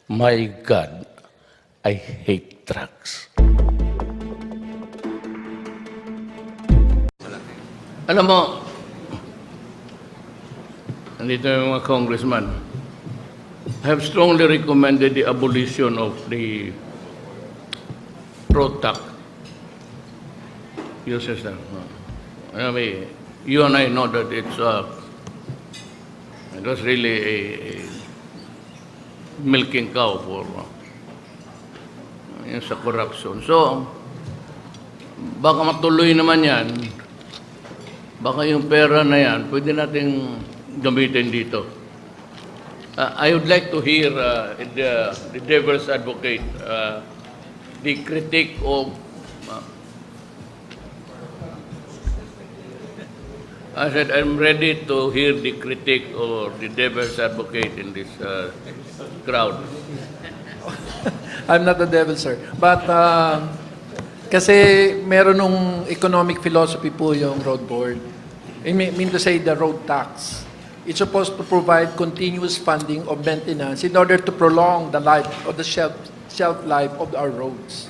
My God, I hate drugs. Alam mo, nandito yung mga congressman, I have strongly recommended the abolition of the road tax. Uses that. I mean, you and I know that it was really a milking cow for yun sa corruption. So, baka matuloy naman yan. Baka yung pera na yan, pwede nating gamitin dito. I would like to hear the devil's advocate, the critique of I said, I'm ready to hear the critique or the devil's advocate in this crowd. I'm not the devil, sir. But kasi meron nung economic philosophy po yung road board. I mean to say the road tax. It's supposed to provide continuous funding of maintenance in order to prolong the life or the shelf life of our roads.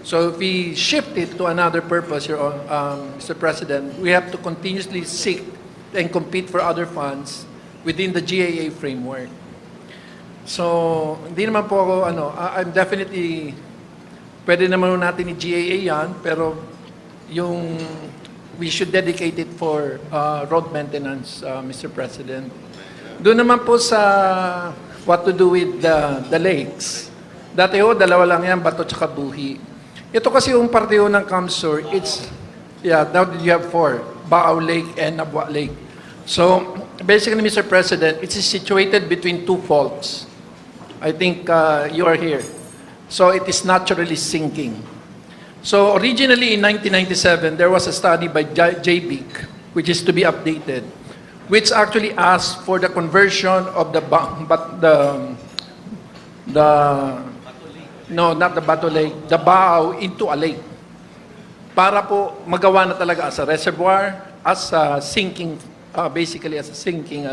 So if we shift it to another purpose, Mr. President, we have to continuously seek and compete for other funds within the GAA framework. So, hindi naman po ako, I'm definitely, pwede naman natin i-GAA yan, pero we should dedicate it for road maintenance, Mr. President. Doon naman po sa what to do with the lakes. Dati dalawa lang yan, bato tsaka buhi. Ito kasi yung partiyo ng Kamsur, now you have 4, Baaw Lake and Nabwa Lake. So, basically, Mr. President, it's situated between two faults. I think you are here. So, it is naturally sinking. So, originally in 1997, there was a study by JBIC, which is to be updated, which actually asked for the conversion of no, not the Bato Lake, the Baaw into a lake. Para po magawa na talaga as a reservoir, as a sinking, basically as a sinking,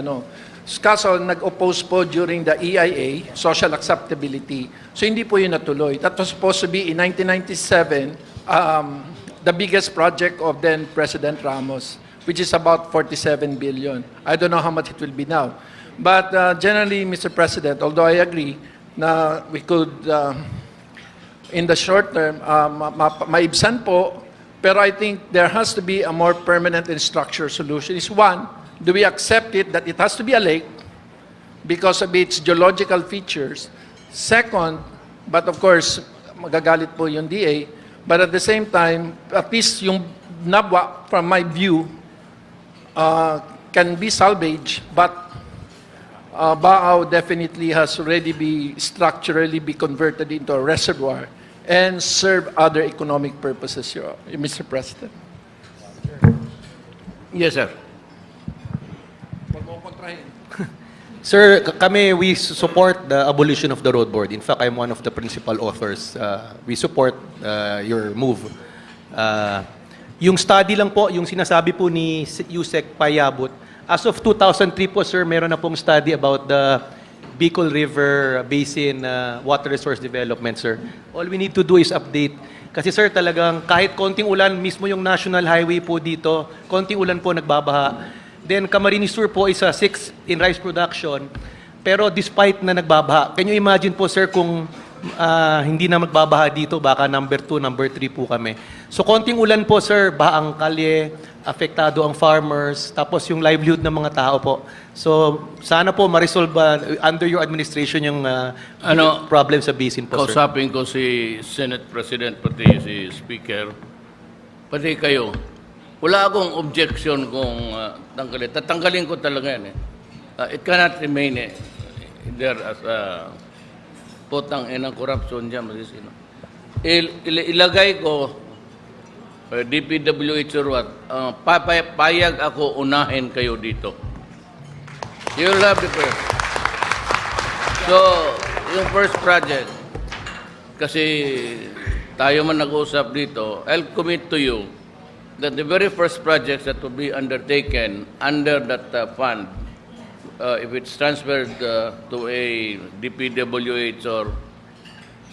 Kaso nag-oppose po during the EIA, social acceptability. So hindi po yun natuloy. That was supposed to be in 1997, the biggest project of then President Ramos, which is about 47 billion. I don't know how much it will be now. But generally, Mr. President, although I agree na we could in the short term, maibsan po, pero I think there has to be a more permanent and structured solution. Is one, do we accept it that it has to be a lake because of its geological features? Second, but of course, magagalit po yung DA, but at the same time, at least yung Nabwa, from my view, can be salvaged, but Baaw definitely has already structurally be converted into a reservoir and serve other economic purposes, Mr. President. Yes, sir. Sir, we support the abolition of the road board. In fact, I'm one of the principal authors. We support your move. Yung study lang po, yung sinasabi po ni Yusek Payabot, as of 2003 po, sir, meron na pong study about the Bicol River Basin water resource development, sir. All we need to do is update. Kasi sir, talagang kahit konting ulan, mismo yung national highway po dito, konting ulan po nagbabaha. Then Camarines Sur po is 6 in rice production. Pero despite na nagbabaha, can you imagine po sir kung hindi na magbabaha dito, baka number 2, number 3 po kami. So konting ulan po sir, baha ang kalye, apektado ang farmers, tapos yung livelihood ng mga tao po. So sana po ma-resolve under your administration yung problem sa basin po sir. Kausapin ko si Senate President, pati si Speaker, pati kayo. Wala akong objection kung tanggalin. Tatanggalin ko talaga yan. It cannot remain there as a potang inang corruption dyan. Ilagay ko, DPWH or what, payag ako unahin kayo dito. You'll have the first. So, yung first project, kasi tayo man nag-usap dito, I'll commit to you that the very first projects that will be undertaken under that fund if it's transferred to a DPWH or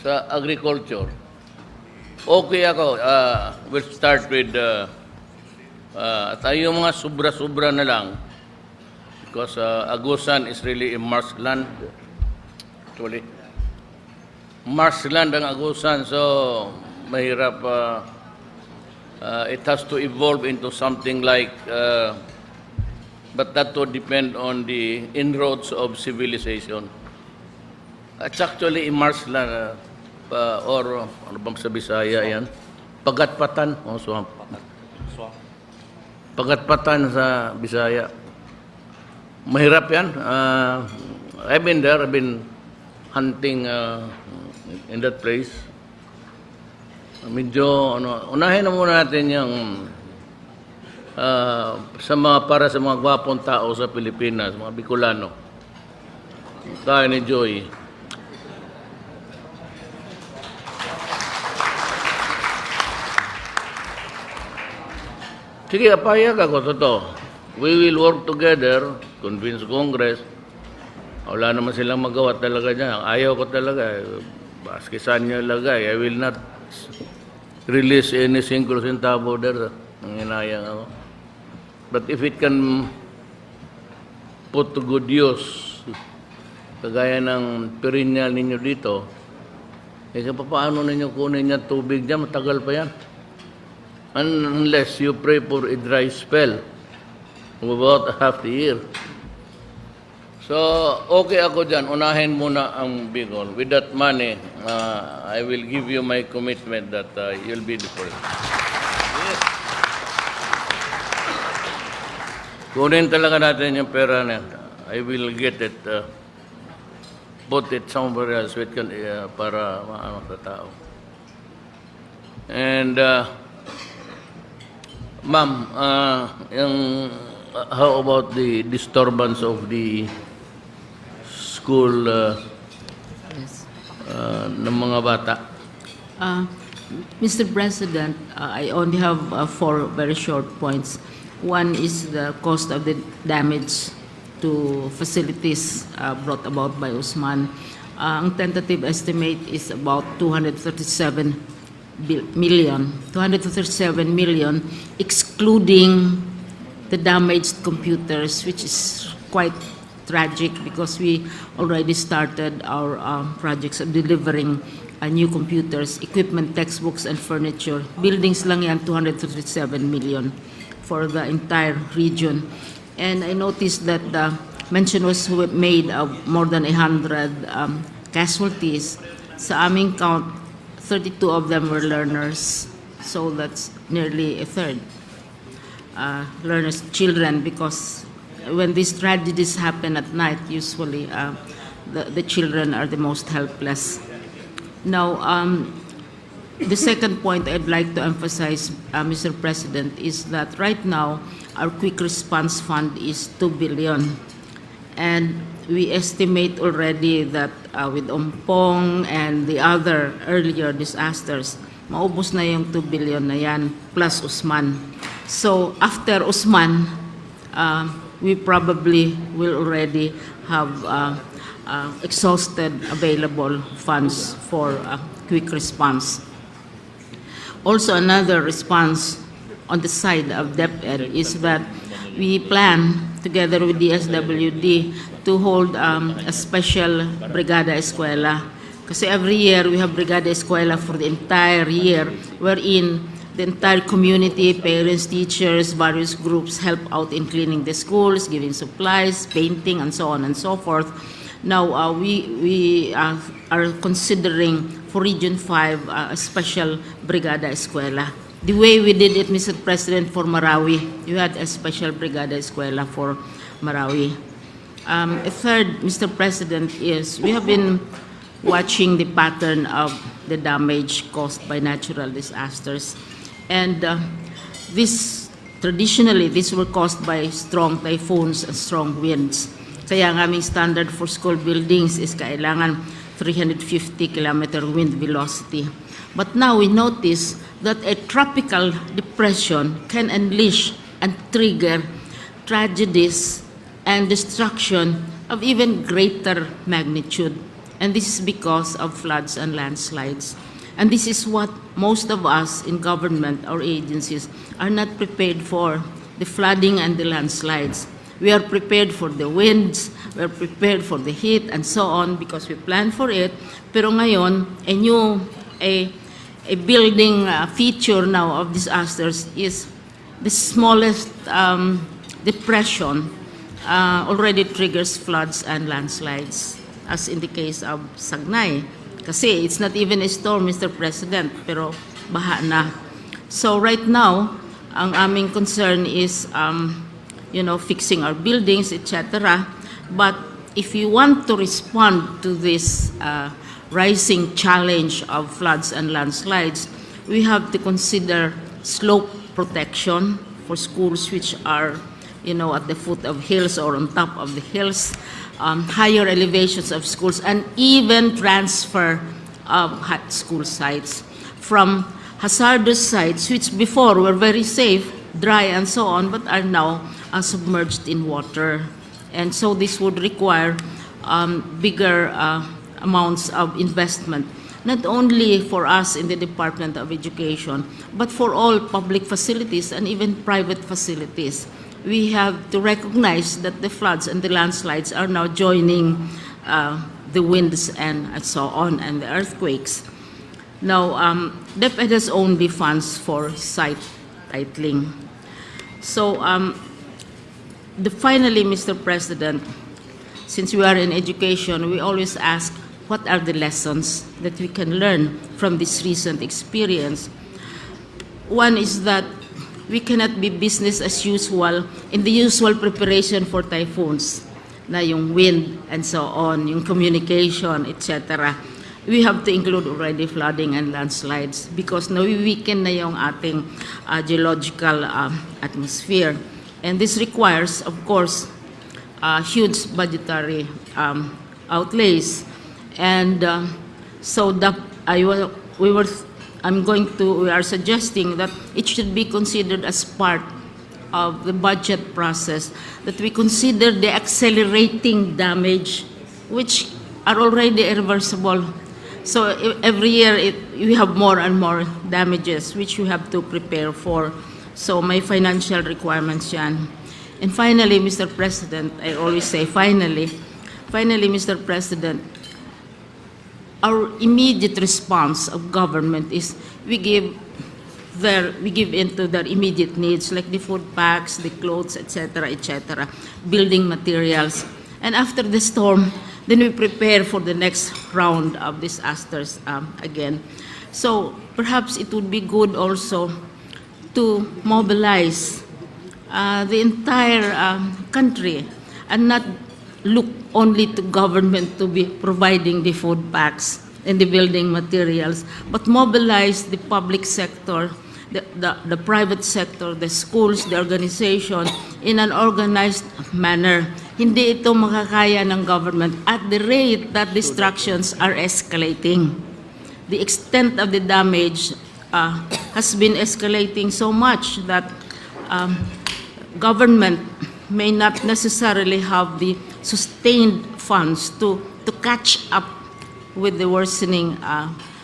sa agriculture, okay ako. We'll start with tayo mga sobra-sobra na lang because Agusan is really a marshland. Actually, marshland ang Agusan, so mahirap. It has to evolve into something like, but that would depend on the inroads of civilization. It's actually a marshland, or ano bang sa Bisaya yan? Pagatpatan. Oh, swamp. Pagatpatan sa Bisaya. Mahirap yan. I've been there. I've been hunting in that place. Medyo, unahin na muna natin yung para sa mga gwapong tao sa Pilipinas, mga Bicolano. Tayo ni Joy. Sige, apayag ako, totoo. We will work together, convince Congress. Wala naman silang magawa talaga dyan. Ayaw ko talaga. Baskisan nyo lagay. I will not release any single centavo there. Ang inayang ako. But if it can put to good use, kagaya ng perennial ninyo dito, paano ninyo kunin niya tubig dyan? Matagal pa yan. Unless you pray for a dry spell of about half the year. So, okay ako dyan. Unahin muna ang Bicol. With that money, I will give you my commitment that you'll be the first. Yes. Kunin talaga natin yung pera na. I will get it, put it somewhere else para maano sa tao. And, ma'am, how about the disturbance of the school Yes. ng mga bata? Mr. President, I only have 4 very short points. One is the cost of the damage to facilities brought about by Usman. Ang tentative estimate is about 237 million, excluding the damaged computers, which is quite tragic because we already started our projects of delivering new computers, equipment, textbooks, and furniture. Buildings lang yan, 237 million for the entire region. And I noticed that the mention was made of more than 100 casualties. Sa aming count, 32 of them were learners, so that's nearly a third. Learners, children, because when these tragedies happen at night, usually the children are the most helpless. Now, the second point I'd like to emphasize, Mr. President, is that right now our quick response fund is 2 billion. And we estimate already that with Ompong and the other earlier disasters, maubos na yung 2 billion na yan, plus Usman. So after Usman, we probably will already have exhausted available funds for quick response. Also, another response on the side of DepEd is that we plan, together with the SWD, to hold a special Brigada Eskwela. Kasi every year we have Brigada Eskwela for the entire year, wherein the entire community, parents, teachers, various groups help out in cleaning the schools, giving supplies, painting, and so on and so forth. Now, we are considering for Region 5 a special Brigada Eskwela. The way we did it, Mr. President, for Marawi, you had a special Brigada Eskwela for Marawi. A third, Mr. President, is we have been watching the pattern of the damage caused by natural disasters. And traditionally, these were caused by strong typhoons and strong winds. Kaya ang aming standard for school buildings is kailangan 350 kilometer wind velocity. But now we notice that a tropical depression can unleash and trigger tragedies and destruction of even greater magnitude. And this is because of floods and landslides. And this is what most of us in government or agencies are not prepared for, the flooding and the landslides. We are prepared for the winds, we are prepared for the heat and so on because we plan for it. Pero ngayon, a building feature now of disasters is the smallest depression already triggers floods and landslides, as in the case of Sagnay. Kasi it's not even a storm, Mr. President, pero baha na. So right now, ang aming concern is, fixing our buildings, etc. But if you want to respond to this rising challenge of floods and landslides, we have to consider slope protection for schools which are, at the foot of hills or on top of the hills, higher elevations of schools, and even transfer of school sites from hazardous sites, which before were very safe, dry and so on, but are now submerged in water. And so this would require bigger amounts of investment, not only for us in the Department of Education, but for all public facilities and even private facilities. We have to recognize that the floods and the landslides are now joining the winds and so on, and the earthquakes. Now, DepEd has only funds for site titling. So, finally, Mr. President, since we are in education, we always ask, what are the lessons that we can learn from this recent experience? One is that we cannot be business as usual in the usual preparation for typhoons, na yung wind and so on, yung communication, etc. We have to include already flooding and landslides because nawi-weaken na yung ating geological atmosphere. And this requires, of course, huge budgetary outlays. And we are suggesting that it should be considered as part of the budget process, that we consider the accelerating damage, which are already irreversible. So every year we have more and more damages, which we have to prepare for. So my financial requirements yan. And finally, Mr. President, I always say finally, Mr. President, our immediate response of government is we give into their immediate needs, like the food packs, the clothes, etc., building materials. And after the storm, then we prepare for the next round of disasters again. So perhaps it would be good also to mobilize the entire country and not look only to government to be providing the food packs and the building materials, but mobilize the public sector, the private sector, the schools, the organization in an organized manner. Hindi ito makakaya ng government at the rate that destructions are escalating. The extent of the damage has been escalating so much that government may not necessarily have the sustained funds to catch up with the worsening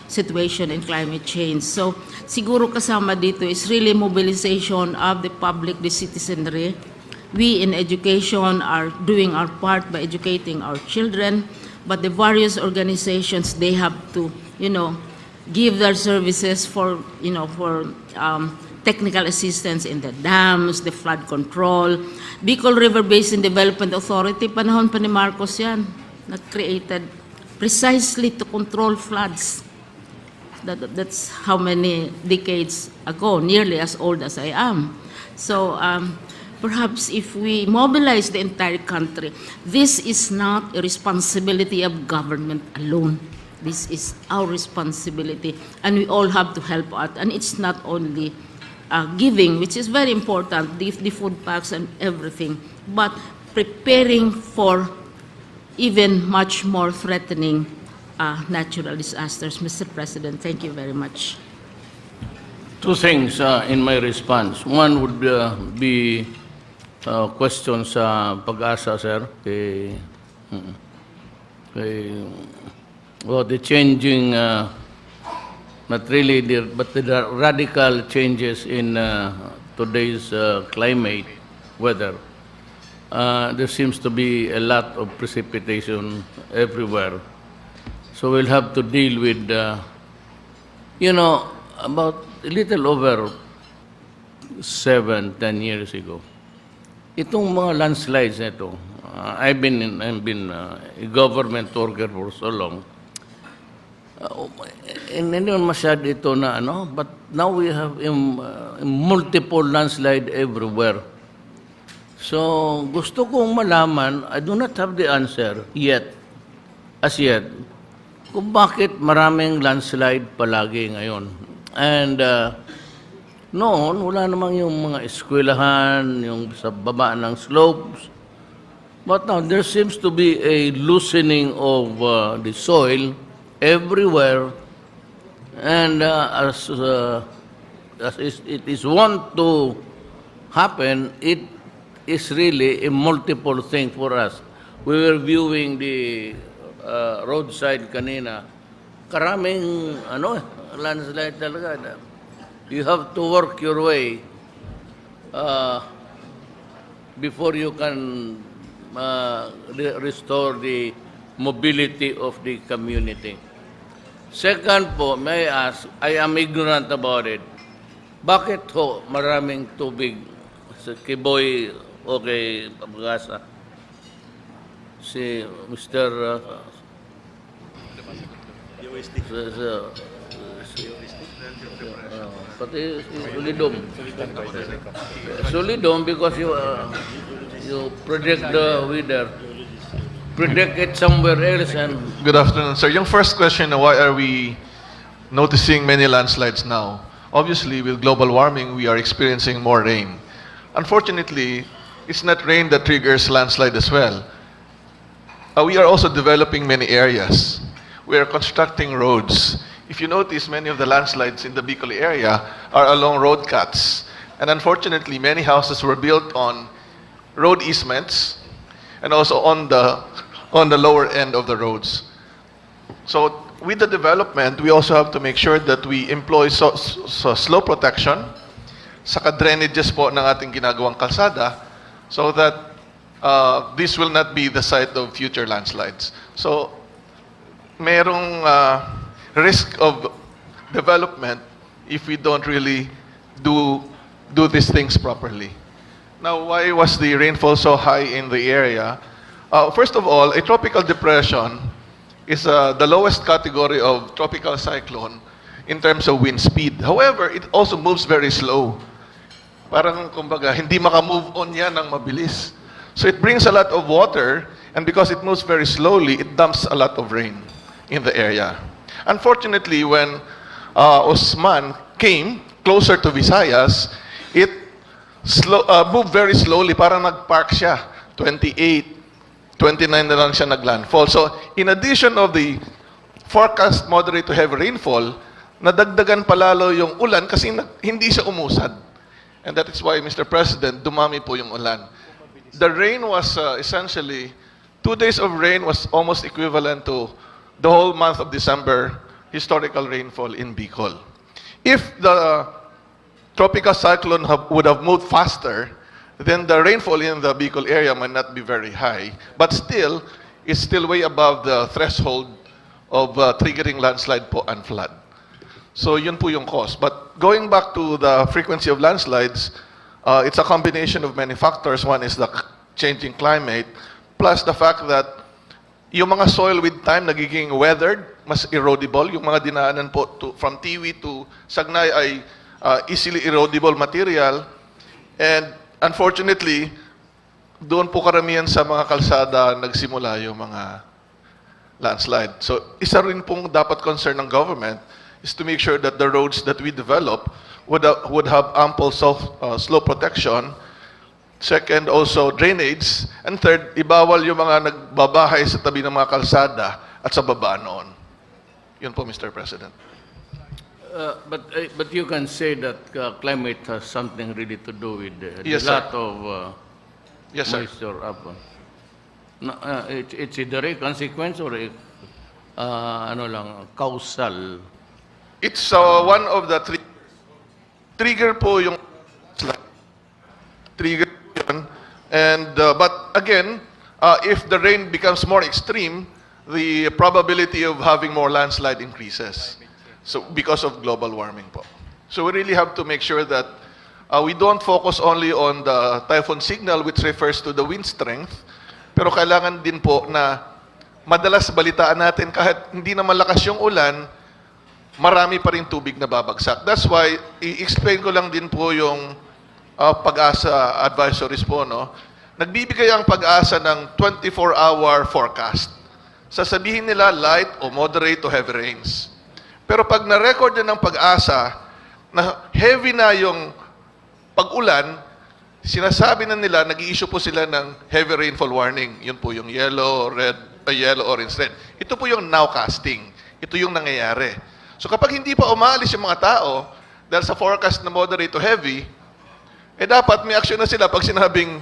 situation in climate change. So siguro kasama dito is really mobilization of the public, the citizenry. We in education are doing our part by educating our children, but the various organizations, they have to, give their services for technical assistance in the dams, the flood control. Bicol River Basin Development Authority, panahon pa ni Marcos yan, created precisely to control floods. That's how many decades ago, nearly as old as I am. So perhaps if we mobilize the entire country, this is not a responsibility of government alone. This is our responsibility, and we all have to help out. And it's not only giving, which is very important, the food packs and everything, but preparing for even much more threatening natural disasters. Mr. President, thank you very much. Two things in my response. One would be question sa pag-asa, sir. Mm, well, the changing, not really, but the radical changes in today's climate, weather. There seems to be a lot of precipitation everywhere. So we'll have to deal with, about a little over 7-10 years ago. Itong mga landslides na ito, I've been a government worker for so long. And hindi naman masyado ito na but now we have multiple landslide everywhere. So gusto kong malaman, I do not have the answer yet, as yet, kung bakit maraming landslide palagi ngayon. And noon, wala namang yung mga eskwelahan, yung sa baba ng slopes. But now, there seems to be a loosening of the soil everywhere. And as it is wont to happen, it is really a multiple thing for us. We were viewing the roadside kanina. Karaming, landslide talaga. You have to work your way before you can restore the mobility of the community. Second po, may I ask, I am ignorant about it. Bakit ho maraming tubig sa Kiboy o kay Pagasa? Si Mr. Pati Solidom. Solidom because you predict the weather. Predict it somewhere else and Good afternoon, sir. Yung first question, why are we noticing many landslides now? Obviously, with global warming, we are experiencing more rain. Unfortunately, it's not rain that triggers landslide as well. We are also developing many areas. We are constructing roads. If you notice, many of the landslides in the Bicol area are along road cuts. And unfortunately, many houses were built on road easements and also on the lower end of the roads. So with the development, we also have to make sure that we employ slope protection, saka drainages po ng ating ginagawang kalsada, so that this will not be the site of future landslides. So merong risk of development if we don't really do these things properly. Now, why was the rainfall so high in the area? First of all, a tropical depression is the lowest category of tropical cyclone in terms of wind speed. However, it also moves very slow. Parang, kumbaga, hindi makamove on yan ng mabilis. So it brings a lot of water, and because it moves very slowly, it dumps a lot of rain in the area. Unfortunately, when Osman came closer to Visayas, it moved very slowly, parang nag-park siya. 28, 29 na lang siya naglandfall. So, in addition of the forecast moderate to heavy rainfall, nadagdagan palalo yung ulan kasi hindi siya umusad. And that is why, Mr. President, dumami po yung ulan. The rain was essentially, 2 days of rain was almost equivalent to the whole month of December historical rainfall in Bicol. If the tropical cyclone would have moved faster, then the rainfall in the Bicol area might not be very high, but still, it's still way above the threshold of triggering landslide po and flood. So yun po yung cause. But going back to the frequency of landslides, it's a combination of many factors. One is the changing climate, plus the fact that yung mga soil with time nagiging weathered, mas erodible. Yung mga dinaanan po from Tiwi to Sagnay ay easily erodible material. And unfortunately, doon po karamihan sa mga kalsada nagsimula yung mga landslide. So isa rin pong dapat concern ng government is to make sure that the roads that we develop would have ample slope protection. Second, also drainage. And third, ibawal yung mga nagbabahay sa tabi ng mga kalsada at sa baba noon. Yun po, Mr. President. But you can say that climate has something really to do with Yes, a sir. lot of Yes, sir. moisture up. No, it's either a consequence or a, ano lang, causal. It's one of the trigger po yung trigger yun. And but again, if the rain becomes more extreme, the probability of having more landslide increases. So because of global warming po. So we really have to make sure that we don't focus only on the typhoon signal, which refers to the wind strength, pero kailangan din po na madalas balitaan natin kahit hindi na malakas yung ulan, marami pa rin tubig na babagsak. That's why, i-explain ko lang din po yung pag-asa advisories po, no? Nagbibigay ang pag-asa ng 24-hour forecast. Sasabihin nila light o moderate to heavy rains. Pero pag na-record na ng pag-asa na heavy na yung pag-ulan, sinasabi na nila, nag-i-issue po sila ng heavy rainfall warning. Yun po yung yellow, red, yellow, orange, red. Ito po yung nowcasting. Ito yung nangyayari. So kapag hindi pa umaalis yung mga tao, dahil sa forecast na moderate to heavy, dapat may action na sila pag sinabing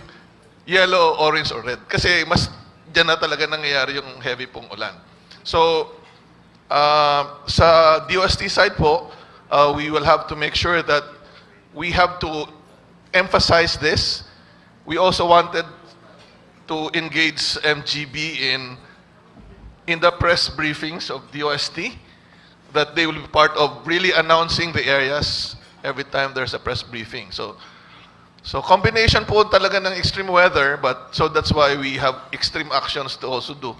yellow, orange, or red. Kasi mas dyan na talaga nangyayari yung heavy pong ulan. So, sa DOST side po, we will have to make sure that we have to emphasize this. We also wanted to engage MGB in the press briefings of DOST, that they will be part of really announcing the areas every time there's a press briefing. So combination po talaga ng extreme weather, but so that's why we have extreme actions to also do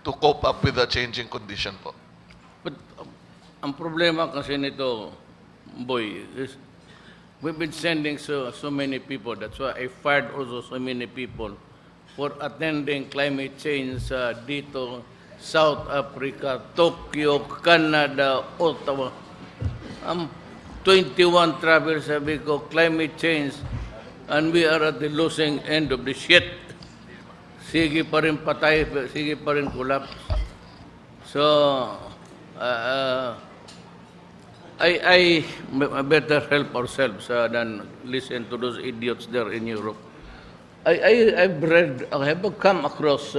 to cope up with the changing condition po. But ang problema kasi nito, boy, is we've been sending so many people. That's why I fired also so many people for attending climate change dito, South Africa, Tokyo, Canada, Ottawa. 21 travel, sabi ko, climate change, and we are at the losing end of the shit. Sige pa rin patay, sige pa rin collapse. So, I better help ourselves than listen to those idiots there in Europe. I've read, I have come across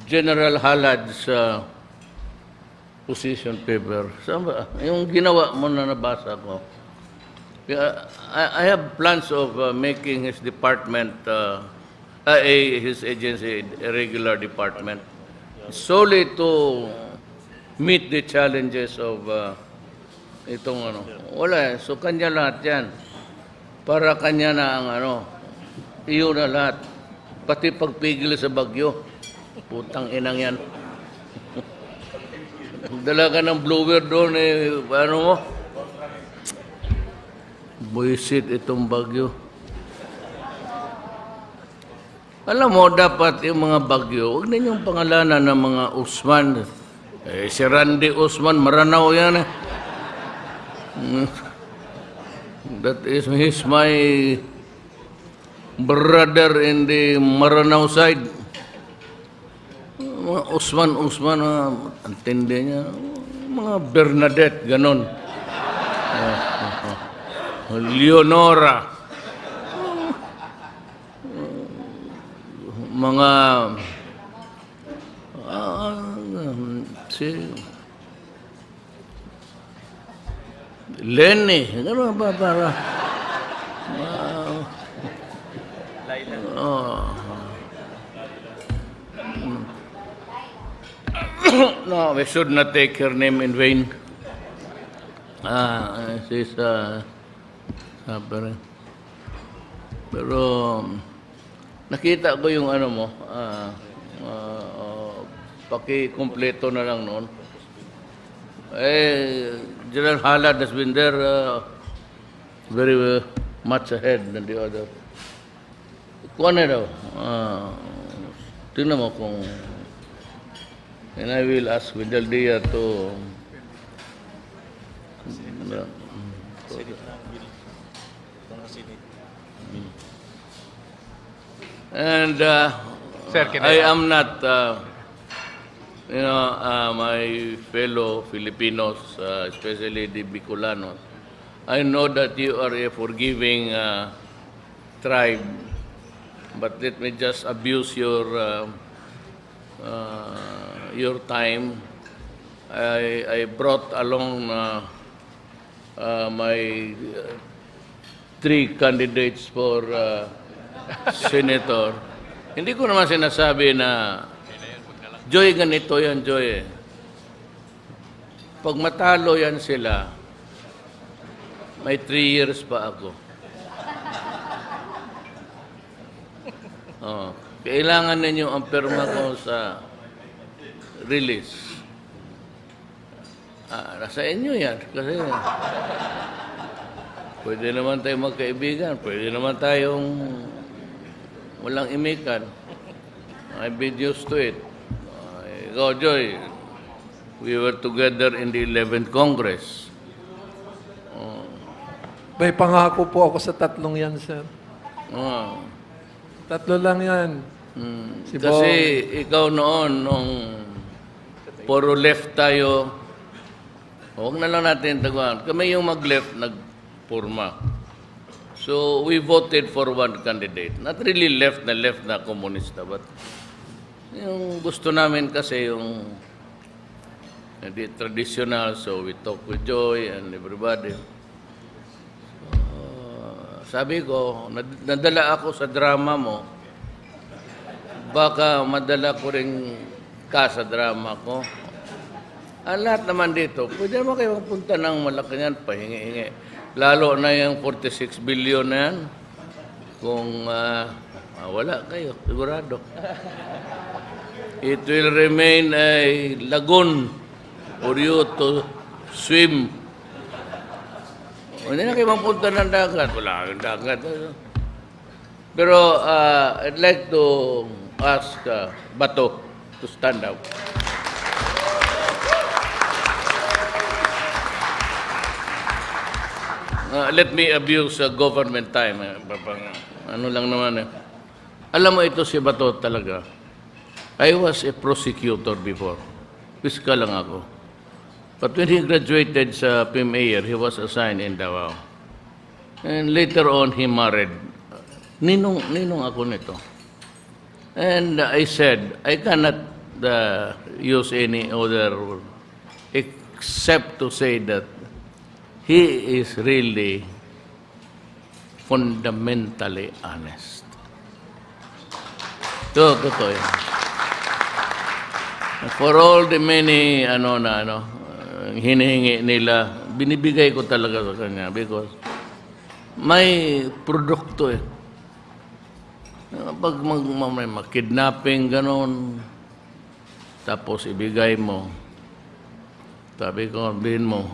General Halad's position paper. Yung ginawa mo na nabasa ko. I have plans of making his department, his agency, a regular department, solely to meet the challenges of itong ano. Wala, so kanya lahat yan. Para kanya na ang ano, iyo na lahat. Pati pagpigil sa bagyo. Putang inang yan. Dala ka ng blower doon ano mo? Buisit itong bagyo. Alam mo, dapat yung mga bagyo, huwag ninyong pangalanan ng mga Usman. Si Randy Usman, Maranaw yan. That is, he's my brother in the Maranao side. Mga Usman, antindi niya. Mga Bernadette, ganon. Leonora. Mga si Leni, ano ba para no, we should not take her name in vain. She's pero nakita ko yung ano mo, paki-kompleto na lang noon. General Halad has been there very much ahead than the other. Kung ano daw, tingnan mo kung, and I will ask Vidal Dia to and Sir, I am not, my fellow Filipinos, especially the Bicolanos. I know that you are a forgiving tribe, but let me just abuse your time. I brought along my three candidates for senator. Hindi ko naman sinasabi na, Joy, ganito yan, Joy. Pag matalo yan sila, may 3 years pa ako. Oh, kailangan ninyo ang perma ko sa release. Nasa inyo yan. Kasi pwede naman tayo magkaibigan. Pwede naman tayong walang imikan. I've been used to it. Ikaw, Joy, we were together in the 11th Congress. May pangako po ako sa tatlong yan, sir. Oh. Tatlo lang yan. Si Kasi Bong. ikaw noon, nung puro left tayo, huwag na lang natin taguan. Kami yung mag-left, nagpurma. So, we voted for one candidate. Not really left na komunista, but yung gusto namin kasi yung hindi traditional, so we talk with Joy and everybody. Sabi ko, nadala ako sa drama mo, baka madala ko rin ka sa drama ko. Ang lahat naman dito, pwede naman kayo magpunta ng Malacanang, pahingi-hingi. Lalo na yung 46 billion na yan, kung wala kayo, sigurado. It will remain a lagoon for you to swim. Hindi na kayo mapunta ng dagat. Wala kang dagat. Pero I'd like to ask Bato to stand up. Let me abuse government time. Ano lang naman eh. Alam mo ito si Bato talaga. I was a prosecutor before. Piskal lang ako. But when he graduated sa PMAyer, he was assigned in Davao. And later on, he married. Ninong ako nito. And I said, I cannot use any other word except to say that he is really fundamentally honest. Totoo yan. For all the many, hinihingi nila, binibigay ko talaga sa kanya because may produkto eh. Pag may kidnapping ganon, tapos ibigay mo, sabi ko, bilhin mo,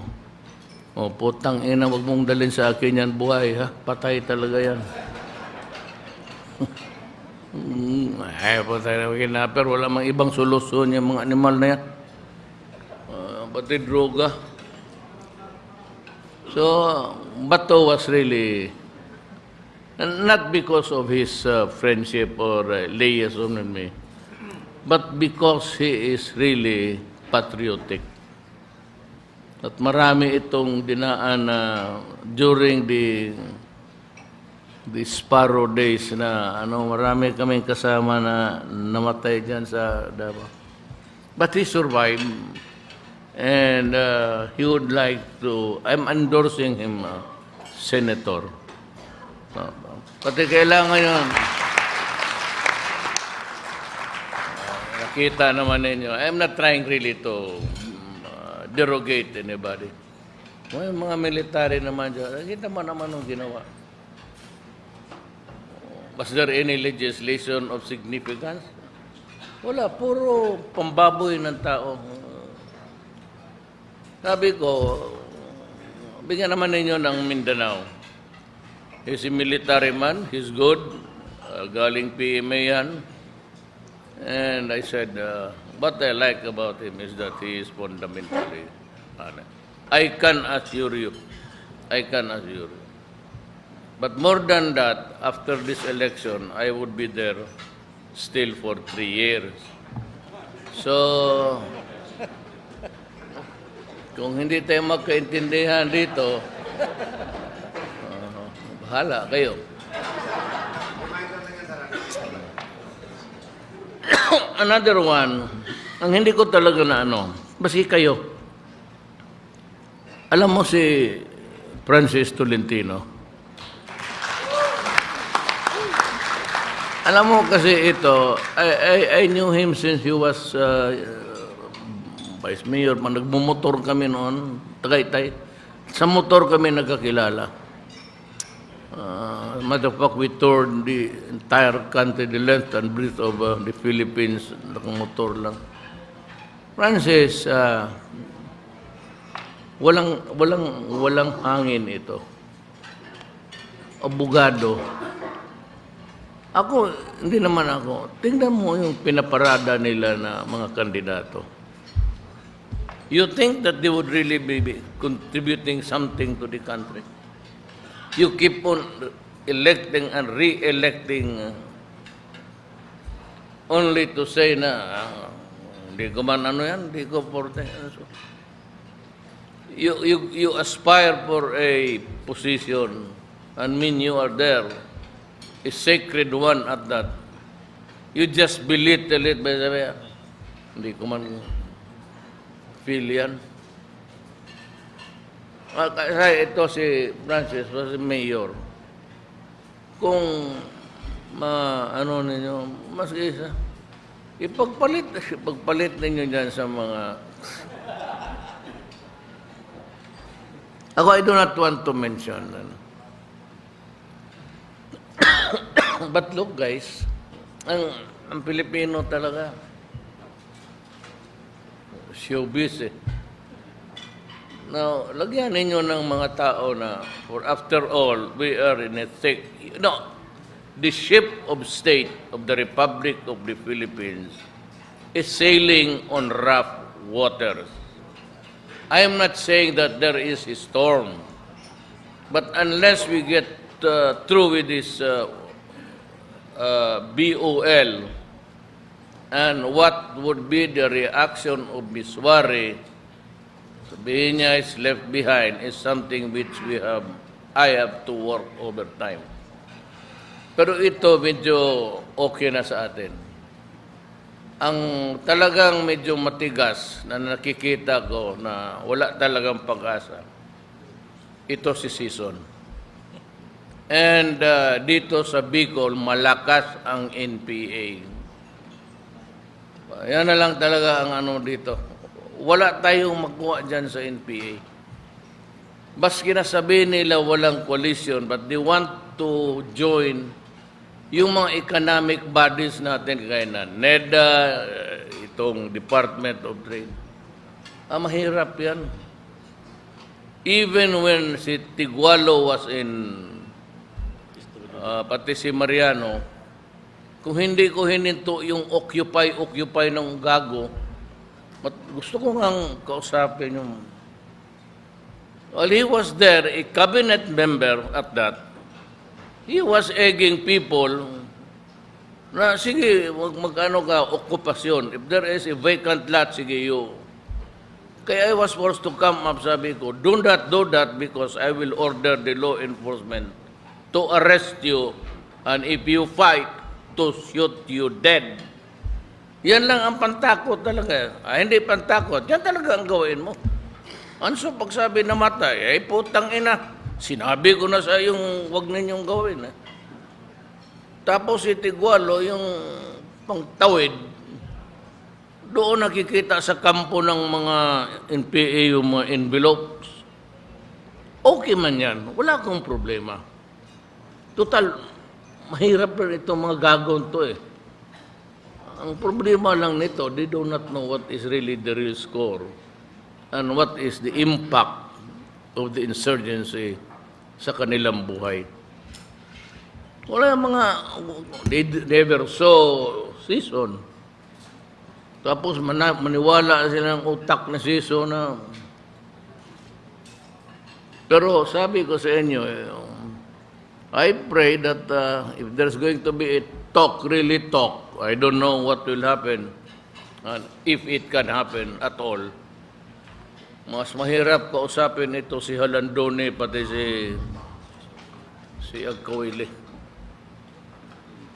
putang ina, wag mong dalhin sa akin yan buhay, ha? Patay talaga yan. Patay na kidnapper, wala mang ibang solusyon yung mga animal na yan. Pati droga. So, Bato was really, not because of his friendship or liaison with me, but because he is really patriotic. At marami itong dinaan during the Sparrow days na marami kaming kasama na namatay dyan sa Davao. But he survived. And he would like to, I'm endorsing him, Senator. Pati kailangan yun. Nakita naman ninyo. I'm not trying really to derogate anybody. May mga military naman dyan. Nakita mo naman ang ginawa. Was there any legislation of significance? Wala. Puro pambaboy ng tao. Sabi ko, bigyan naman ninyo ng Mindanao. He's a military man. He's good. Galing PMA yan. And I said, what I like about him is that he is fundamentally honest. I can assure you. But more than that, after this election, I would be there still for 3 years. So, kung hindi tayo magkaintindihan dito, bahala kayo. another one, ang hindi ko talaga na maski kayo. Alam mo si Francis Tolentino? Alam mo kasi ito, I knew him since he was Vice Mayor. Nagmumotor kami noon, Tagaytay. Sa motor kami nagkakilala. Matter of fact, we toured the entire country, the length and breadth of the Philippines, nakamotor lang. Francis, walang hangin ito. Abogado. Ako, hindi naman ako. Tingnan mo yung pinaparada nila na mga kandidato. You think that they would really be contributing something to the country? You keep on electing and re-electing only to say na hindi ko man hindi ko forte. You aspire for a position and mean you are there, a sacred one at that. You just belittle it by the way. Hindi ko man feel yan. Kasi ito si Francis was a mayor. Kung ninyo, mas isa, ipagpalit ninyo dyan sa mga... Ako, I do not want to mention. But look guys, ang Pilipino talaga, showbiz eh. Now, lagyan ninyo ng mga tao na, for after all, we are in a thick, the ship of state of the Republic of the Philippines is sailing on rough waters. I am not saying that there is a storm, but unless we get through with this BOL and what would be the reaction of Ms. Wari, sabihin niya is left behind is something which I have to work overtime. Pero ito medyo okay na sa atin. Ang talagang medyo matigas na nakikita ko na wala talagang pag-asa, ito si Season. And dito sa Bicol, malakas ang NPA. Yan na lang talaga ang dito. Wala tayong makuha dyan sa NPA. Baski na sabihin nila walang coalition, but they want to join yung mga economic bodies natin, kaya na NEDA, itong Department of Trade. Mahirap yan. Even when si Tigualo was in, pati si Mariano, kung hindi ko hininto yung occupy ng gago, gusto ko ngang kausapin yung... Well, he was there, a cabinet member at that. He was egging people na, sige, mag-ano ka, okupasyon. If there is a vacant lot, sige, you. Kaya I was forced to come up, sabi ko, do not do that because I will order the law enforcement to arrest you, and if you fight, to shoot you dead. Yan lang ang pantakot talaga. Hindi pantakot. Yan talaga ang gawin mo. Anso pagsabi na matay, ay putang ina. Sinabi ko na sa yung wag ninyong gawin. Tapos si Tigualo, yung pangtawid, doon nakikita sa kampo ng mga NPA yung mga envelopes. Okay man yan. Wala akong problema. Total, mahirap rin itong mga gagawin to eh. Ang problema lang nito, they do not know what is really the real score and what is the impact of the insurgency sa kanilang buhay. Wala mga, they were so Season. Tapos maniwala silang utak na Season na. Pero sabi ko sa inyo, I pray that if there's going to be a talk, really talk, I don't know what will happen, and if it can happen at all. Mas mahirap kausapin ito si Halandone, pati si Agkawili.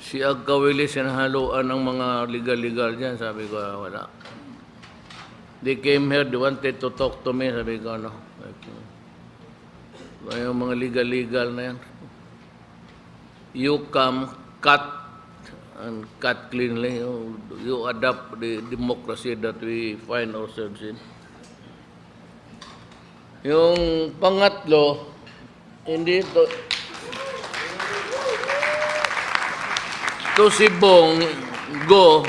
Si Agkawili sinahaluan ng mga legal-legal dyan. Sabi ko, wala. They came here, they wanted to talk to me. Sabi ko, ano. Yung mga legal-legal na yan. You come, cut, and cut cleanly. You adapt the democracy that we find ourselves in. Yung pangatlo, hindi to si Bong go,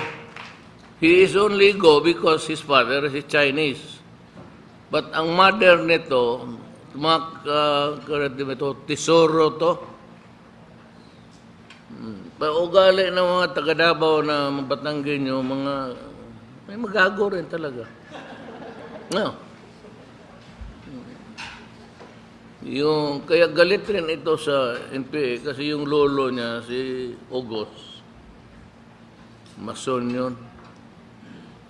he is only go because his father is Chinese. But ang mother nito, tesoro to. Paugali ng mga taga-Davao na Batangueño, may magago rin talaga. No. Kaya galit rin ito sa NPA kasi yung lolo niya, si Ogos, mason yun.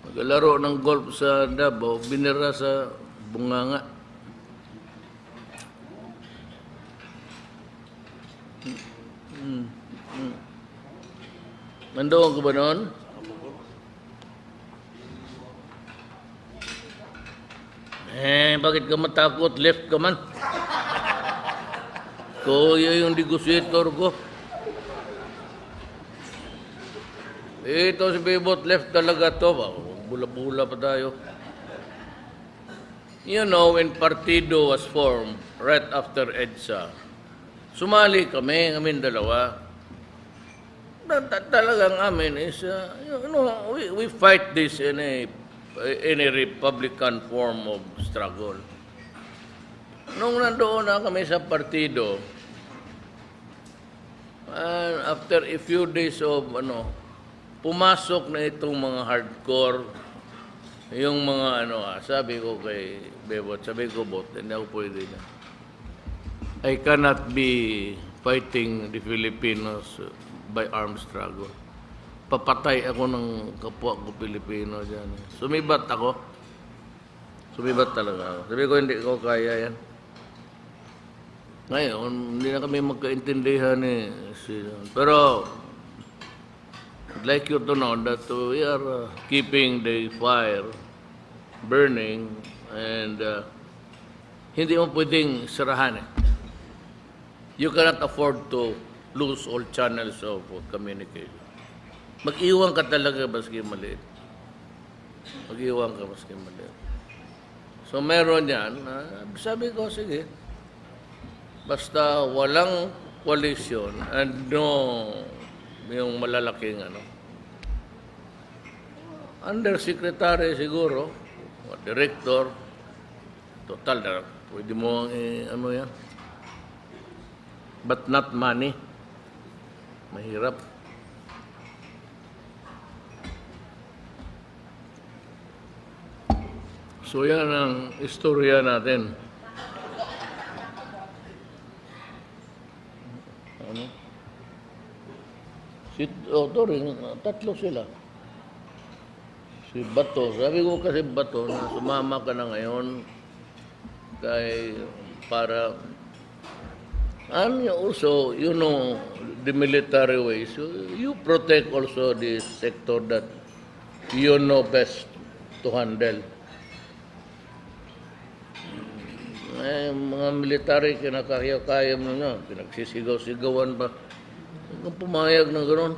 Maglaro ng golf sa Davao, binira sa Bunganga. Nandoon ka ba noon? Bakit ka matakot? Left ka man. Kuya yung negotiator ko. Ito si Bebot, left talaga to. Bula-bula pa tayo. You know, when Partido was formed, right after EDSA, sumali kami dalawa. Talagang amin is, we fight this in a Republican form of struggle. Nung nandoon na kami sa partido, after a few days of pumasok na itong mga hardcore, yung mga sabi ko kay Bebot, sabi ko, Bot, hindi ako pwede na. I cannot be fighting the Filipinos by armed struggle. Papatay ako ng kapwa ko Pilipino dyan. Sumibat ako. Sumibat talaga ako. Sabi ko, hindi ko kaya yan. Ngayon, hindi na kami magkaintindihan pero I'd like you to know that we are keeping the fire burning and hindi mo pwedeng sarahan You cannot afford to lose all channels of communication. Mag-iwan ka talaga baski maliit. Mag-iwan ka baski maliit. So meron yan, sabi ko, sige, basta walang coalition and yung malalaking undersecretary siguro, o director, total na, pwede mo yan. But not money. Mahirap. So yan ang istorya natin. Ito rin, tatlo sila. Si Bato, sabi ko kasi Bato, na sumama ka na ngayon para and also, the military ways, you protect also the sector that you know best to handle. Mga military, kinakaya-kaya mo na, pinagsisigaw-sigawan pa. Huwag pumayag ng gano'n.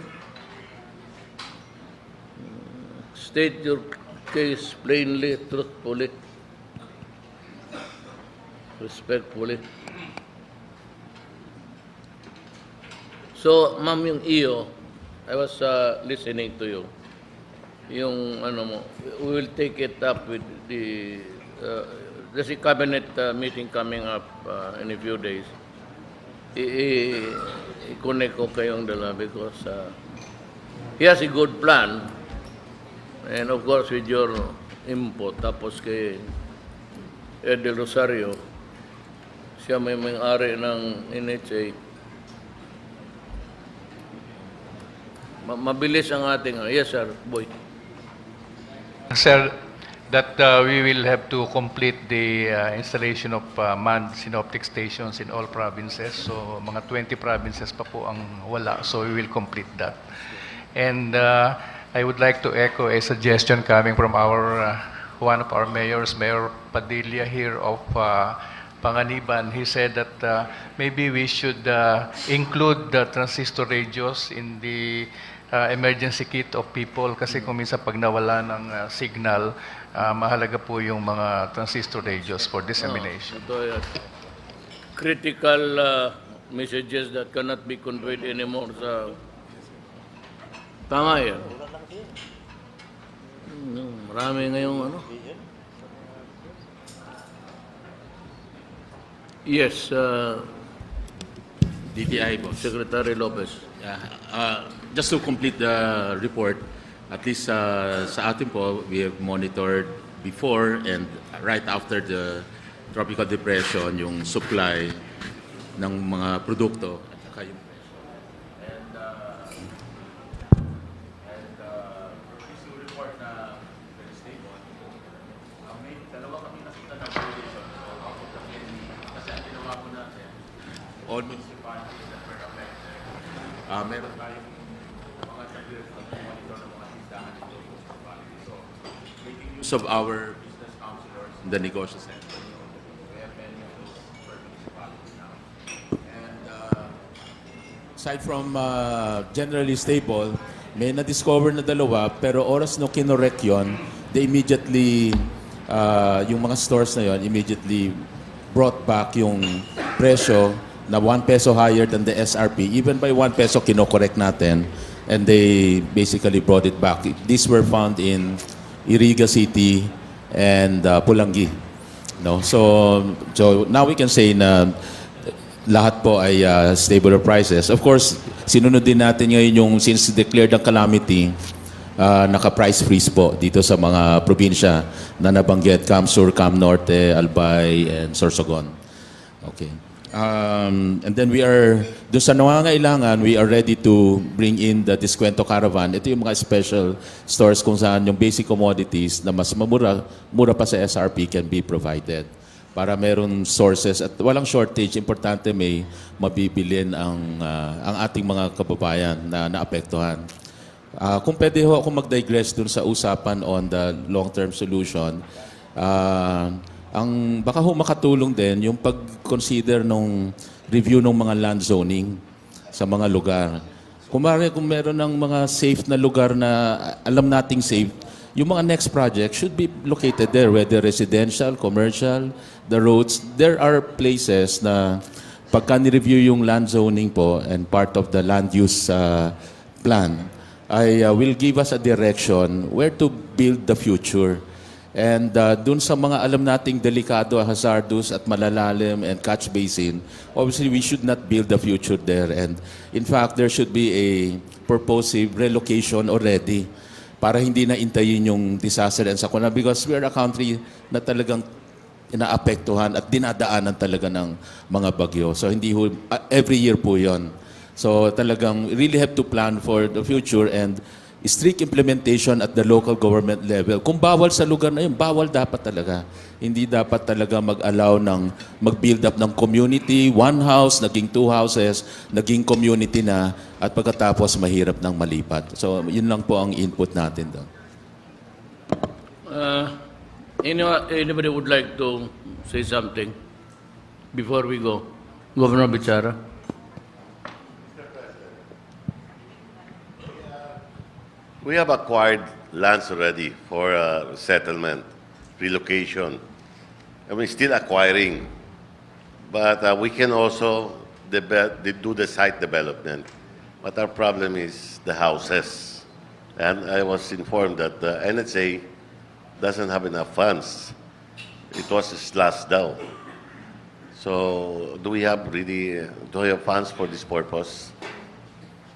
State your case plainly, truthfully, respectfully. So, ma'am, yung iyo, I was listening to you. Yung we will take it up with there's a cabinet meeting coming up in a few days. I-connect ko kayong dala because he has a good plan. And of course, with your input, tapos kay Edel Rosario, siya may-ari ng NHA. Mabilis ang ating, yes sir, boy. Sir, that we will have to complete the installation of manned synoptic stations in all provinces. So mga 20 provinces pa po ang wala. So we will complete that. And I would like to echo a suggestion coming from our one of our mayors, Mayor Padilla here of Panganiban. He said that maybe we should include the transistor radios in the emergency kit of people kasi kung minsan pag nawala ng signal, mahalaga po yung mga transistor radios for dissemination. Ito, critical messages that cannot be conveyed anymore sa... Tama yan. Marami ngayong ano. Yes, DTI, boss. Secretary Lopez. Just to complete the report, at least sa atin po, we have monitored before and right after the tropical depression, yung supply ng mga produkto at saka yung report na very stable. May dalawa kami nakita na violation. Kasi ang ginawa po natin, all municipalities that were affected, meron tayong mga taglers na monitor ng mga tindahan dito sa municipality. So, making use of our business counselors in the negosyo center. We have many of those for municipalities now. And aside from generally stable, may na-discover na dalawa, pero oras no kinorek yun, they immediately, yung mga stores na yon immediately brought back yung presyo na 1 peso higher than the SRP. Even by 1 peso, kinokorek natin. And they basically brought it back. These were found in Iriga City and Pulangi. No? So now we can say na lahat po ay stable prices. Of course, sinunod din natin ngayon yung since declared ang calamity, naka-price freeze po dito sa mga probinsya na nabanggit, Camsur, Cam Norte, Albay, and Sorsogon. Okay. And then we are, doon sa nangangailangan, we are ready to bring in the Diskwento Caravan. Ito yung mga special stores kung saan yung basic commodities na mas mura pa sa SRP can be provided. Para meron sources at walang shortage, importante may mabibilin ang ating mga kababayan na naapektuhan. Kung pwede ho ako mag-digress dun sa usapan on the long-term solution, ang baka ho makatulong din yung pag-consider nung review ng mga land zoning sa mga lugar. Kung meron ng mga safe na lugar na alam nating safe, yung mga next project should be located there, whether residential, commercial, the roads. There are places na pagka ni-review yung land zoning po and part of the land use plan, will give us a direction where to build the future. And dun sa mga alam nating delikado, hazardous at malalalim and catch basin, obviously we should not build the future there. And in fact, there should be a purposive relocation already para hindi na intayin yung disaster and sakuna because we are a country na talagang inaapektuhan at dinadaanan talaga ng mga bagyo. So hindi every year po yon. So talagang really have to plan for the future and strict implementation at the local government level. Kung bawal sa lugar na yun, bawal dapat talaga. Hindi dapat talaga mag-allow ng mag-build up ng community, one house, naging 2 houses, naging community na, at pagkatapos mahirap ng malipat. So, yun lang po ang input natin doon. Anybody would like to say something before we go? Governor Bichara? We have acquired lands already for settlement, relocation. And we're still acquiring. But we can also do the site development. But our problem is the houses. And I was informed that the NHA doesn't have enough funds. It was slashed down. So do we have funds for this purpose,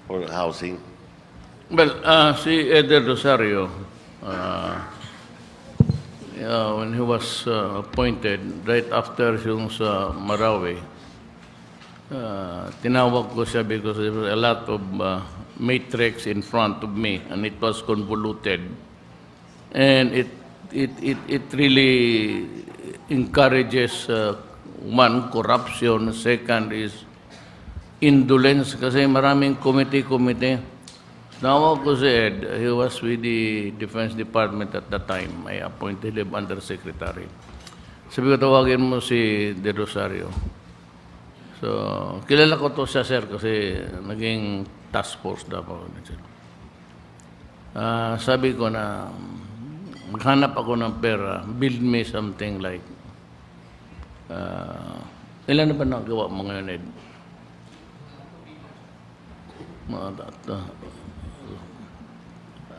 for housing? Well, si Eder Rosario, when he was appointed, right after yung sa Marawi, tinawag ko siya because there was a lot of matrix in front of me and it was convoluted. And it it really encourages one, corruption. Second is indolence kasi maraming committee. Nawag ko si Ed, he was with the Defense Department at the time. I appointed him undersecretary. Sabi ko, tawagin mo si De Rosario. So, kilala ko to siya, sir, kasi naging task force daw ako. Sabi ko na, maghanap ako ng pera, build me something like, ilan na ba nagawa mo ngayon, Ed?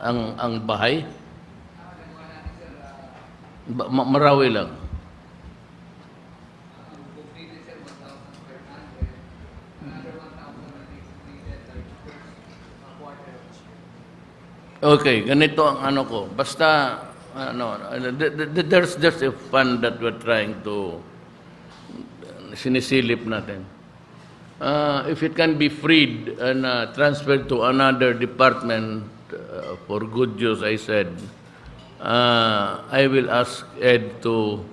Ang bahay? Marawi lang. Okay, ganito ang ano ko. Basta, there's a fund that we're trying to, sinisilip natin. If it can be freed and transferred to another department for good use, I said, I will ask Ed to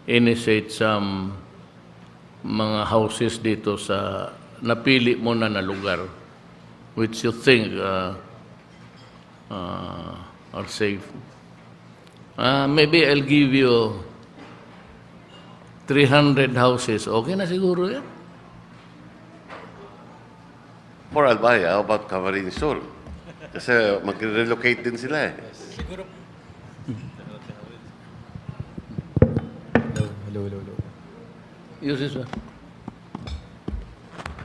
initiate some mga houses dito sa napili mo na lugar which you think are safe. Maybe I'll give you 300 houses. Okay na siguro yan? For Albay, how about covering Sur? Kasi mag-relocate din sila eh. Hello. Use this one.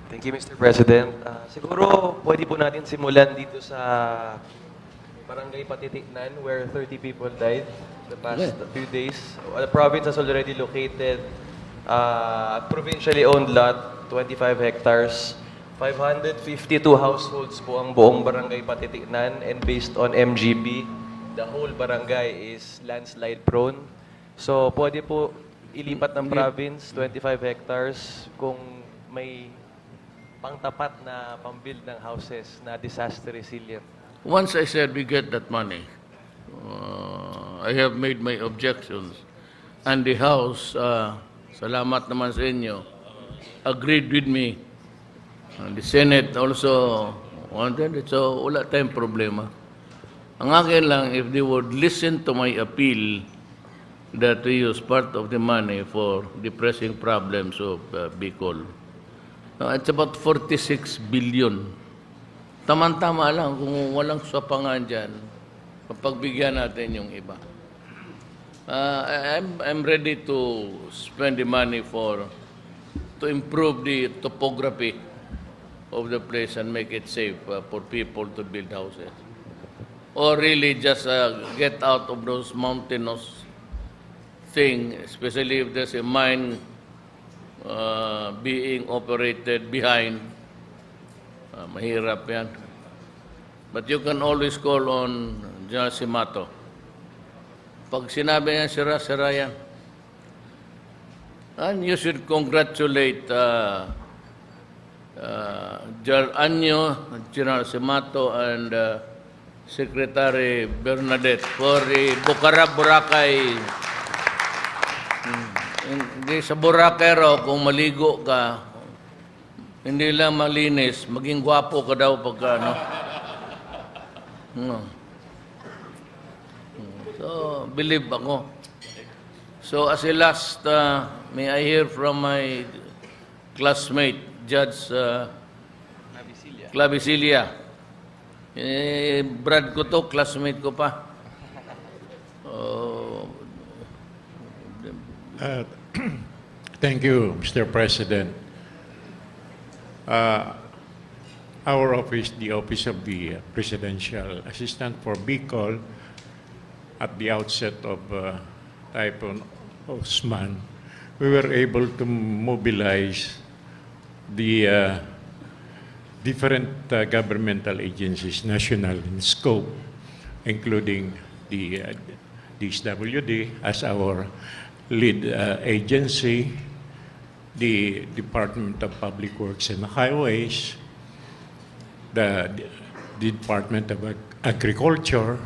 Thank you, Mr. President. Siguro pwede po natin simulan dito sa Barangay Patitiknan where 30 people died the past few days. The province has already located a provincially owned lot, 25 hectares. 552 households po ang buong Barangay Patitiknan, and based on MGB, the whole barangay is landslide prone. So pwede po ilipat ng province 25 hectares kung may pangtapat na pambuild ng houses na disaster resilient. Once I said we get that money, I have made my objections. And the House, salamat naman sa inyo, agreed with me. And the Senate also wanted it, so wala tayong problema. Ang akin lang, if they would listen to my appeal that we use part of the money for the pressing problems of Bicol. It's about 46 billion. Tama-tama lang kung walang swapangan dyan, pagbigyan natin yung iba. I'm ready to spend the money to improve the topography of the place and make it safe for people to build houses. Or really just get out of those mountainous thing, especially if there's a mine being operated behind. Mahirap yan. But you can always call on General Simato. Pag sinabi niya, sira yan. And you should congratulate General Anyo, General Simato, and Secretary Bernadette for the Bukarab-Boracay. Hindi sa Boracay raw, kung maligo ka, hindi lang malinis, maging gwapo ka daw pagka, no? No. So, believe ako. So, as a last, may I hear from my classmate, Judge Clavicilia. Brad ko to, classmate ko pa. Thank you, Mr. President. Our office, the Office of the Presidential Assistant for Bicol, at the outset of Typhoon Osman, we were able to mobilize the different governmental agencies, national in scope, including the DSWD as our lead agency, the Department of Public Works and Highways, the Department of Agriculture,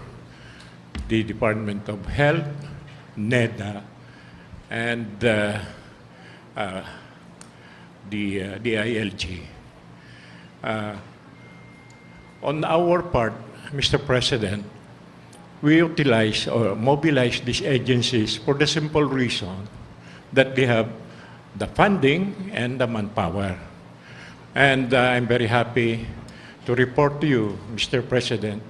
the Department of Health, NEDA, and the ILG. On our part, Mr. President, we utilize or mobilize these agencies for the simple reason that they have the funding and the manpower. And I'm very happy to report to you, Mr. President,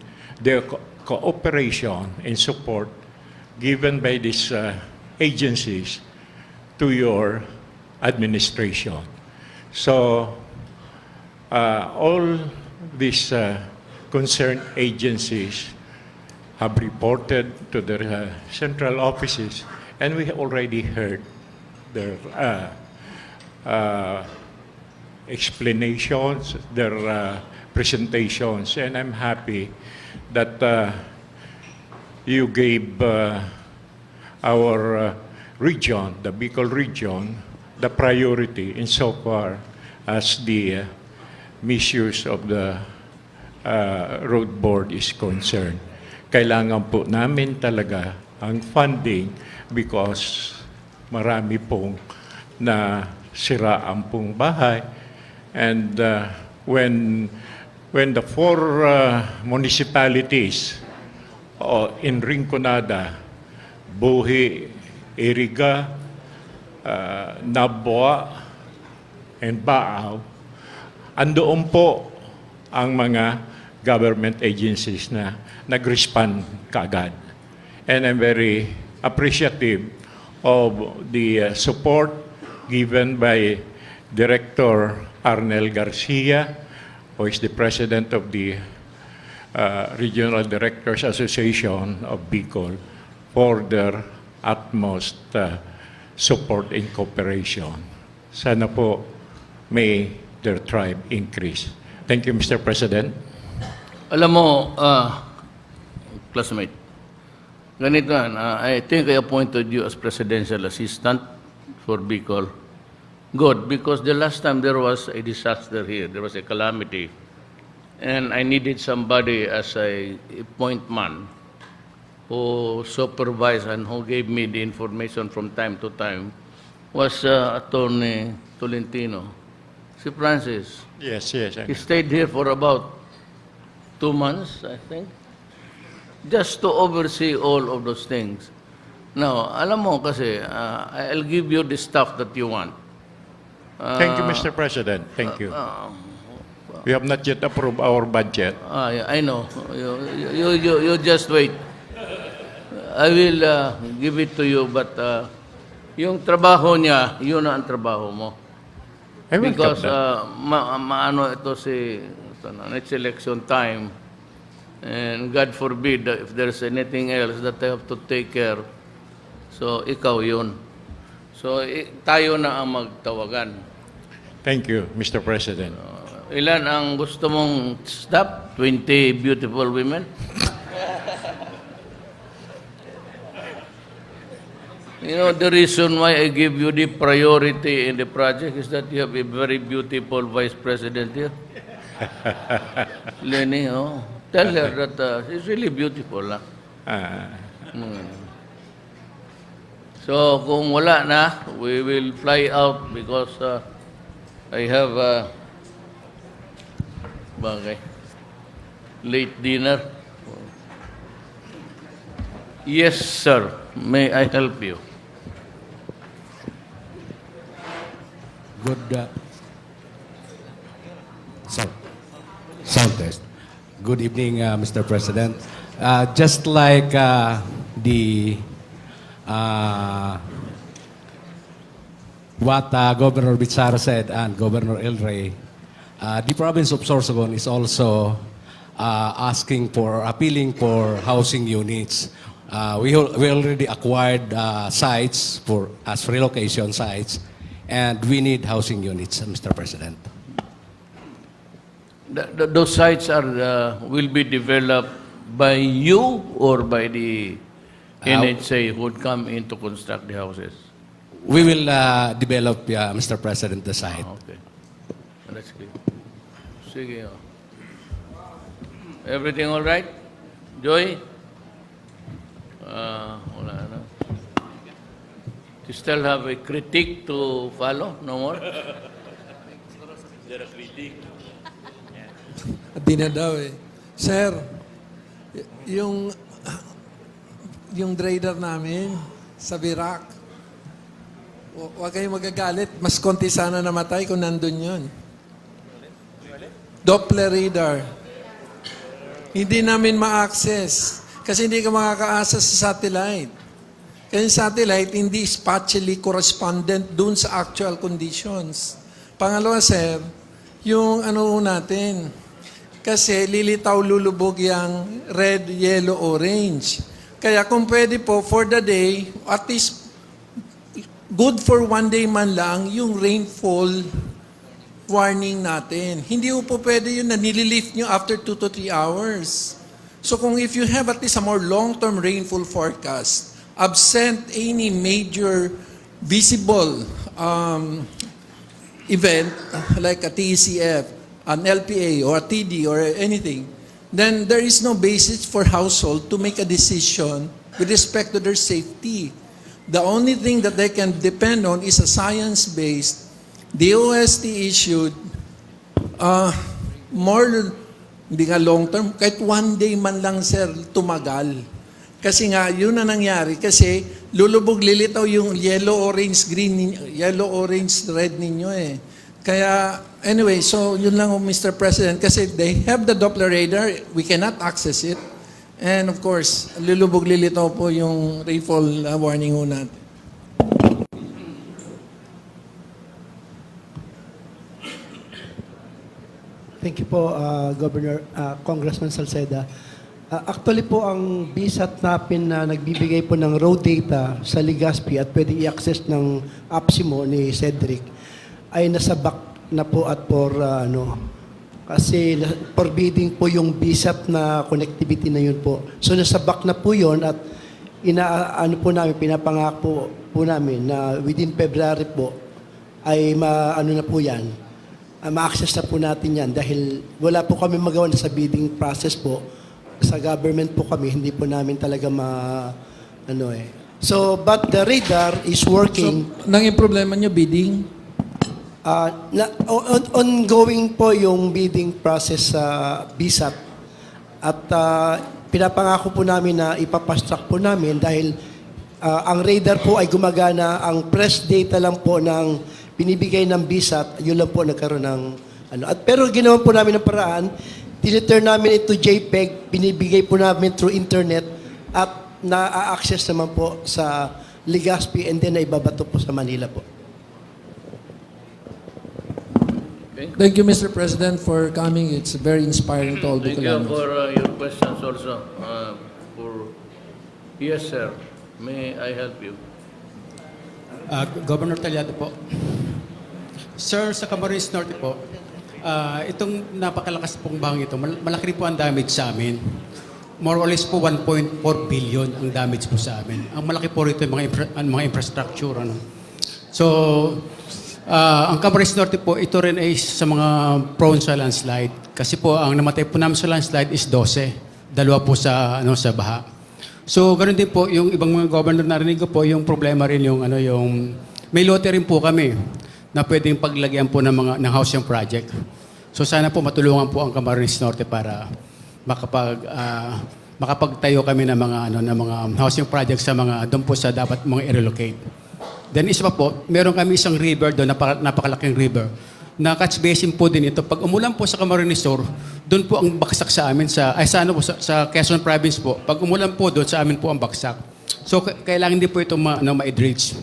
the cooperation and support given by these agencies to your administration. So all these concerned agencies have reported to their central offices, and we have already heard their explanations, their presentations, and I'm happy that you gave our region, the Bicol region, the priority insofar as the misuse of the road board is concerned. Kailangan po namin talaga ang funding because marami pong na siraan pong bahay. And when the four municipalities in Rinconada, Buhi, Iriga, Nabwa, and Baaw, andoon po ang mga government agencies na nag-respond kaagad. And I'm very appreciative of the support given by Director Arnel Garcia, who is the president of the Regional Directors Association of Bicol, for their utmost support and cooperation. Sana po may their tribe increase. Thank you, Mr. President. Alam mo, classmate, ganito yan, I think I appointed you as presidential assistant for Bicol. Good, because the last time there was a disaster here, there was a calamity, and I needed somebody as a point man who supervised and who gave me the information from time to time was Attorney Tolentino. Si Francis. Yes. He stayed here for about 2 months, I think, just to oversee all of those things. Now, alam mo kasi, I'll give you the stuff that you want. Thank you, Mr. President. Thank you. We have not yet approved our budget. Yeah, I know. You just wait. I will give it to you, but yung trabaho niya, yun na ang trabaho mo. I welcome Because that. maano ito next election time, and God forbid if there's anything else that I have to take care, so ikaw yun. So tayo na ang magtawagan. Thank you, Mr. President. Ilan ang gusto mong stop? 20 beautiful women? You know, the reason why I give you the priority in the project is that you have a very beautiful vice president here. Leni, tell her that she's really beautiful. So, kung wala na, we will fly out because I have late dinner. Yes, sir. May I help you? Good sound test. Good evening, Mr. President. Just like what Governor Bichara said and Governor El Rey, the province of Sorsogon is also appealing for housing units. We already acquired sites as relocation sites, and we need housing units, Mr. President. Those sites will be developed by you or by the NHA who would come in to construct the houses? We will develop, Mr. President, the site. Okay. That's clear. Sige. Everything all right? Joy? Wala na. You still have a critique to follow? No more? Di na daw eh. Sir, yung trader namin sa Virac, huwag kayong magagalit. Mas konti sana namatay kung nandun yun. Doppler radar. Hindi namin ma-access kasi hindi ka makakaasa sa satellite. Kasi satellite hindi spatially correspondent dun sa actual conditions. Pangalawa, sir, yung ano natin, kasi lilitaw lulubog yung red, yellow, orange. Kaya kung pwede po, for the day, at least good for one day man lang yung rainfall warning natin. Hindi po pwede yun na nililift nyo after 2 to 3 hours. So kung if you have at least a more long-term rainfall forecast, absent any major visible event like a TCF, an LPA or a TD or anything, then there is no basis for household to make a decision with respect to their safety. The only thing that they can depend on is a science-based, DOST issued, more, hindi nga long term, kahit one day man lang, sir, tumagal. Kasi nga, yun na nangyari. Kasi lulubog, lilitaw yung yellow, orange, green, yellow, orange, red ninyo eh. Kaya, anyway, so yun lang, Mr. President, kasi they have the Doppler radar, we cannot access it. And of course, lulubog, lilitaw po yung rainfall warning ho natin. Thank you po, Governor, Congressman Salceda. Actually po, ang BSAT natin na nagbibigay po ng road data sa Legazpi at pwedeng i-access ng APSIMO ni Cedric ay nasa back na po at kasi forbidding po yung BSAT na connectivity na yun po. So nasa back na po yun at pinapangako po namin na within February po ay na po yan. Ma-access na po natin yan dahil wala po kami magawa sa bidding process po. Sa government po kami, hindi po namin talaga So, but the radar is working. So, nang yung problema nyo, bidding? Ongoing po yung bidding process sa BSAT. At pinapangako po namin na ipapastrak po namin dahil ang radar po ay gumagana, ang press data lang po ng binibigay ng BSAT, yun lang po nagkaroon ng pero ginawa po namin ng paraan, tineturn namin ito JPEG, binibigay po namin through internet at na-access naman po sa Legazpi and then naibabato po sa Manila po. Thank you, Mr. President, for coming. It's very inspiring to all Thank you Bicolanos. for your questions also. Yes, sir. May I help you? Governor Talyado po. Sir, sa Camarines Norte po, itong napakalakas pong bahang ito, malaki rin po ang damage sa amin. More or less po 1.4 billion ang damage po sa amin. Ang malaki po rito yung mga infrastructure. So, ang Camarines Norte po, ito rin ay sa mga prone sa landslide. Kasi po, ang namatay po namin sa landslide is 12. Dalawa po sa baha. So, ganoon din po, yung ibang mga governor narinig ko po, yung problema rin yung may lote rin po kami na pwedeng paglagyan po ng housing project. So, sana po matulungan po ang Camarines Norte para makapagtayo kami ng mga housing project sa mga doon po sa dapat mga i-relocate. Then isa pa po, meron kami isang river doon, napakalaking river, na catch basin po din ito. Pag umulan po sa Camarines Sur, doon po ang baksak sa amin, sa Quezon Province po. Pag umulan po doon, sa amin po ang baksak. So, kailangan din po ito ma-dredge.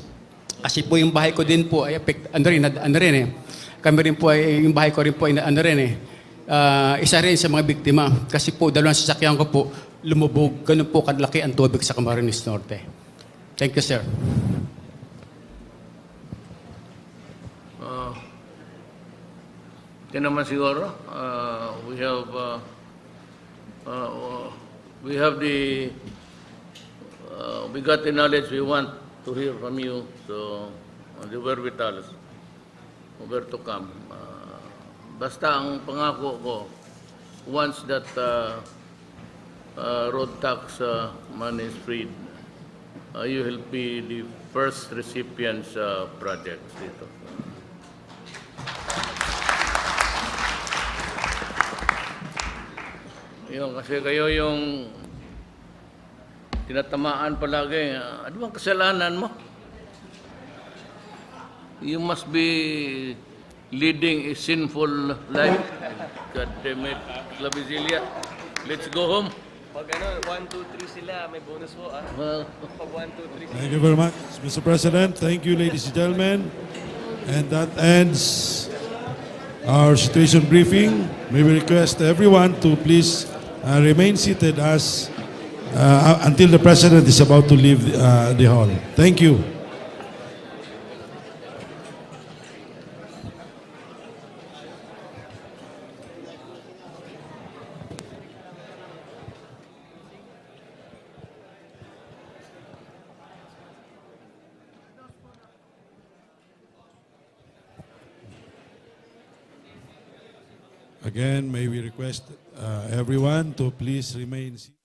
Kasi po yung bahay ko din po ay kami rin po ay, yung bahay ko rin po ay isa rin sa mga biktima. Kasi po, dalawang sasakyan ko po, lumubog. Ganun po kalaki ang tubig sa Camarines Norte. Thank you, sir. Yan naman siguro, we got the knowledge we want to hear from you, so the wherewithal, where to come. Basta ang pangako ko, once that road tax money is freed, you will be the first recipients projects dito. Yun, kasi kayo yung tinatamaan palagi. Ano bang kasalanan mo? You must be leading a sinful life. God damn it, Clavizilia. Let's go home. Pag ano, 1, 2, 3 sila, may bonus po ah. Pag 1, 2, 3 sila. Thank you very much, Mr. President. Thank you, ladies and gentlemen. And that ends our situation briefing. May we request everyone to please remain seated as until the President is about to leave the hall. Thank you. Again, may we request everyone to please remain seated.